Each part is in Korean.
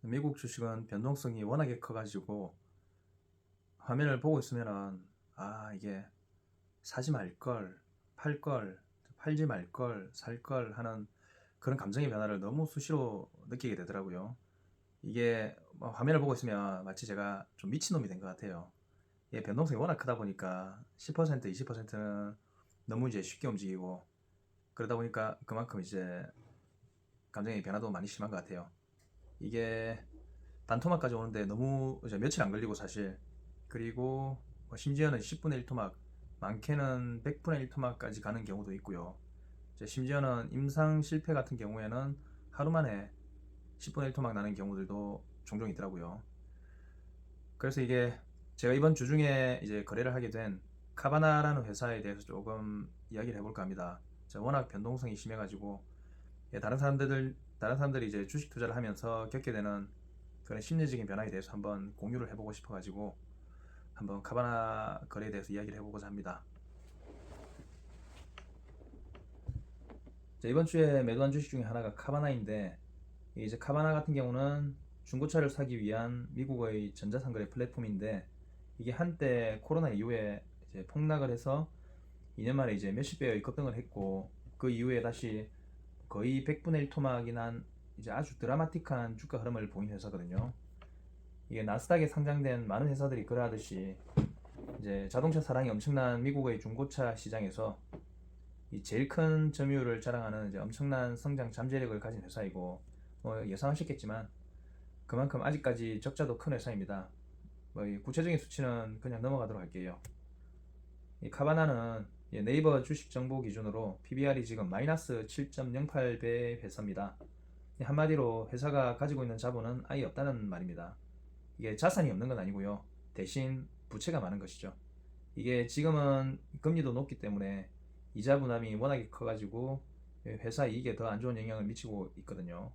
미국 주식은 변동성이 워낙에 커가지고 화면을 보고 있으면은 이게 사지 말걸, 팔걸, 팔지 말걸, 살걸 하는 그런 감정의 변화를 너무 수시로 느끼게 되더라고요. 이게 뭐 화면을 보고 있으면 마치 제가 좀 미친놈이 된 것 같아요. 이게 변동성이 워낙 크다 보니까 10%, 20%는 너무 이제 쉽게 움직이고 그러다 보니까 그만큼 이제 감정의 변화도 많이 심한 것 같아요. 이게 반토막까지 오는데 너무 이제 며칠 안 걸리고 사실 그리고 뭐 심지어는 10분의 1 토막 많게는 100분의 1 토막까지 가는 경우도 있고요. 이제 심지어는 임상 실패 같은 경우에는 하루 만에 10분의 1 토막 나는 경우들도 종종 있더라고요. 그래서 이게 제가 이번 주 중에 이제 거래를 하게 된 카바나라는 회사에 대해서 조금 이야기를 해볼까 합니다. 제가 워낙 변동성이 심해가지고 다른 사람들이 이제 주식 투자를 하면서 겪게 되는 그런 심리적인 변화에 대해서 한번 공유를 해보고 싶어가지고 한번 카바나 거래에 대해서 이야기를 해보고자 합니다. 이번 주에 매도한 주식 중에 하나가 카바나인데 이제 카바나 같은 경우는 중고차를 사기 위한 미국의 전자상거래 플랫폼인데 이게 한때 코로나 이후에 이제 폭락을 해서 2년 만에 이제 몇십 배의 급등을 했고 그 이후에 다시 거의 100분의 1 토막이 난 이제 아주 드라마틱한 주가 흐름을 보인 회사거든요. 이게 나스닥에 상장된 많은 회사들이 그러하듯이 이제 자동차 사랑이 엄청난 미국의 중고차 시장에서 이 제일 큰 점유율을 자랑하는 이제 엄청난 성장 잠재력을 가진 회사이고 뭐 예상하셨겠지만 그만큼 아직까지 적자도 큰 회사입니다. 뭐이 구체적인 수치는 그냥 넘어가도록 할게요. 이 카바나는 네이버 주식 정보 기준으로 PBR이 지금 마이너스 7.08배 회사입니다. 한마디로 회사가 가지고 있는 자본은 아예 없다는 말입니다. 이게 자산이 없는 건 아니고요. 대신 부채가 많은 것이죠. 이게 지금은 금리도 높기 때문에 이자 부담이 워낙에 커가지고 회사 이익에 더 안 좋은 영향을 미치고 있거든요.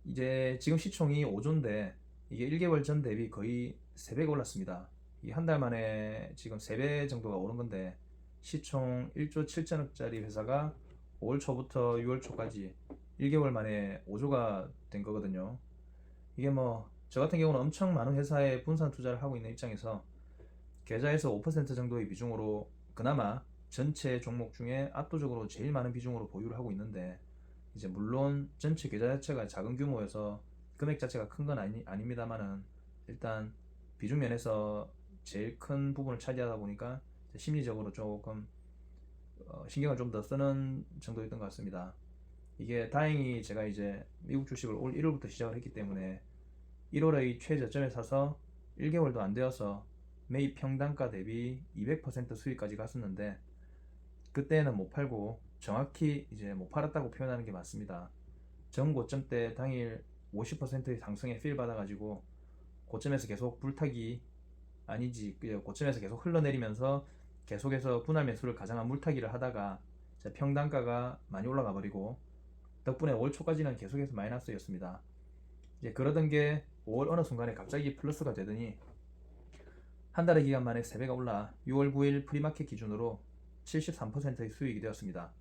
이제 지금 시총이 5조인데 이게 1개월 전 대비 거의 3배가 올랐습니다. 이 한 달 만에 지금 3배 정도가 오른 건데 시총 1조 7천억짜리 회사가 5월 초부터 6월 초까지 1개월 만에 5조가 된 거거든요. 이게 뭐 저 같은 경우는 엄청 많은 회사에 분산 투자를 하고 있는 입장에서 계좌에서 5% 정도의 비중으로 그나마 전체 종목 중에 압도적으로 제일 많은 비중으로 보유를 하고 있는데 이제 물론 전체 계좌 자체가 작은 규모여서 금액 자체가 큰 건 아닙니다만은 일단 비중 면에서 제일 큰 부분을 차지하다 보니까 심리적으로 조금 신경을 좀 더 쓰는 정도였던 것 같습니다. 이게 다행히 제가 이제 미국 주식을 올 1월부터 시작을 했기 때문에 1월의 최저점에 사서 1개월도 안 되어서 매입 평단가 대비 200% 수익까지 갔었는데 그때는 못 팔고 정확히 이제 못 팔았다고 표현하는 게 맞습니다. 전 고점 때 당일 50%의 상승에 필 받아가지고 고점에서 계속 불타기 아니지 고점에서 계속 흘러내리면서 계속해서 분할 매수를 가장한 물타기를 하다가 평단가가 많이 올라가 버리고 덕분에 올 초까지는 계속해서 마이너스였습니다. 이제 그러던 게 5월 어느 순간에 갑자기 플러스가 되더니 한 달의 기간 만에 3배가 올라 6월 9일 프리마켓 기준으로 73%의 수익이 되었습니다.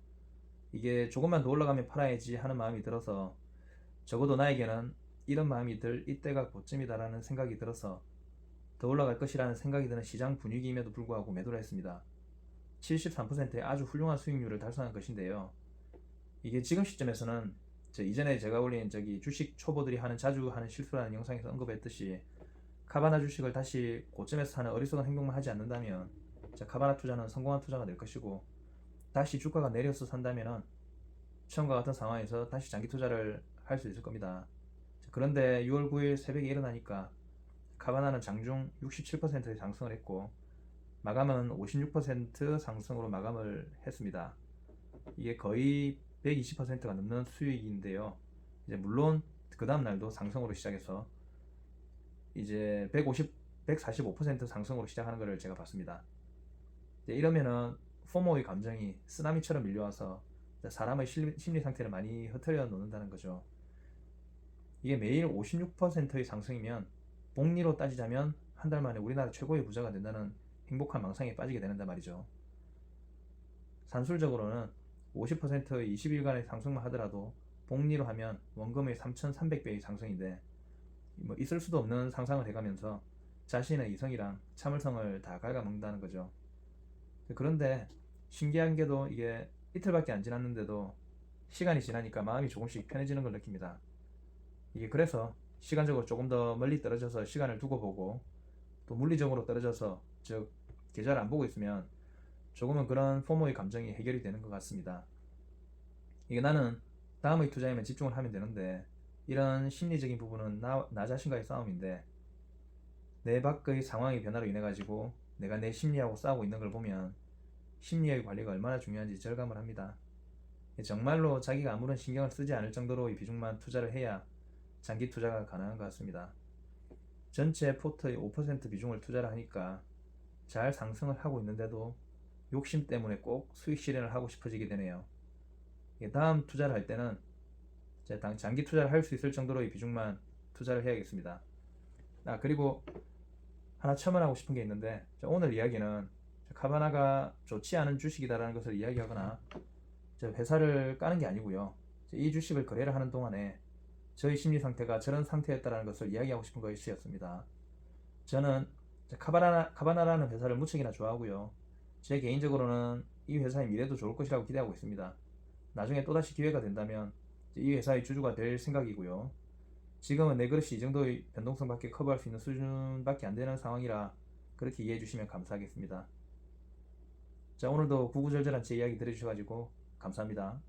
이게 조금만 더 올라가면 팔아야지 하는 마음이 들어서 적어도 나에게는 이런 마음이 들 이때가 고점이다라는 생각이 들어서 더 올라갈 것이라는 생각이 드는 시장 분위기임에도 불구하고 매도를 했습니다. 73%의 아주 훌륭한 수익률을 달성한 것인데요. 이게 지금 시점에서는 이전에 제가 올린 주식 초보들이 자주 하는 실수라는 영상에서 언급했듯이 카바나 주식을 다시 고점에서 사는 어리석은 행동만 하지 않는다면 카바나 투자는 성공한 투자가 될 것이고 다시 주가가 내려서 산다면 처음과 같은 상황에서 다시 장기 투자를 할 수 있을 겁니다. 그런데 6월 9일 새벽에 일어나니까 카바나는 장중 67%의 상승을 했고 마감은 56% 상승으로 마감을 했습니다. 이게 거의 120%가 넘는 수익인데요. 이제 물론 그 다음 날도 상승으로 시작해서 이제 145% 상승으로 시작하는 것을 제가 봤습니다. 이러면은 포모의 감정이 쓰나미처럼 밀려와서 사람의 심리 상태를 많이 흐트려 놓는다는 거죠. 이게 매일 56%의 상승이면 복리로 따지자면 한 달 만에 우리나라 최고의 부자가 된다는 행복한 망상에 빠지게 되는단 말이죠. 산술적으로는 50%의 20일간의 상승만 하더라도 복리로 하면 원금의 3,300배의 상승인데 뭐 있을 수도 없는 상상을 해가면서 자신의 이성이랑 참을성을 다 갉아먹는다는 거죠. 그런데 신기한 게도 이게 이틀밖에 안 지났는데도 시간이 지나니까 마음이 조금씩 편해지는 걸 느낍니다. 이게 그래서 시간적으로 조금 더 멀리 떨어져서 시간을 두고 보고 또 물리적으로 떨어져서 즉 계좌를 안 보고 있으면 조금은 그런 포모의 감정이 해결이 되는 것 같습니다. 이게 나는 다음의 투자에만 집중을 하면 되는데 이런 심리적인 부분은 나 자신과의 싸움인데 내 밖의 상황의 변화로 인해 가지고 내가 내 심리하고 싸우고 있는 걸 보면 심리의 관리가 얼마나 중요한지 절감을 합니다. 정말로 자기가 아무런 신경을 쓰지 않을 정도로의 비중만 투자를 해야 장기 투자가 가능한 것 같습니다. 전체 포트의 5% 비중을 투자를 하니까 잘 상승을 하고 있는데도 욕심 때문에 꼭 수익 실현을 하고 싶어지게 되네요. 다음 투자를 할 때는 장기 투자를 할 수 있을 정도로의 비중만 투자를 해야겠습니다. 그리고 하나 첨언하고 싶은 게 있는데 오늘 이야기는 카바나가 좋지 않은 주식이다라는 것을 이야기하거나 회사를 까는 게 아니고요. 이 주식을 거래를 하는 동안에 저희 심리 상태가 저런 상태였다는 것을 이야기하고 싶은 것이었습니다. 저는 카바나라는 회사를 무척이나 좋아하고요. 제 개인적으로는 이 회사의 미래도 좋을 것이라고 기대하고 있습니다. 나중에 또다시 기회가 된다면 이 회사의 주주가 될 생각이고요. 지금은 내 그릇이 이 정도의 변동성밖에 커버할 수 있는 수준밖에 안 되는 상황이라 그렇게 이해해 주시면 감사하겠습니다. 자, 오늘도 구구절절한 제 이야기 들어주셔가지고 감사합니다.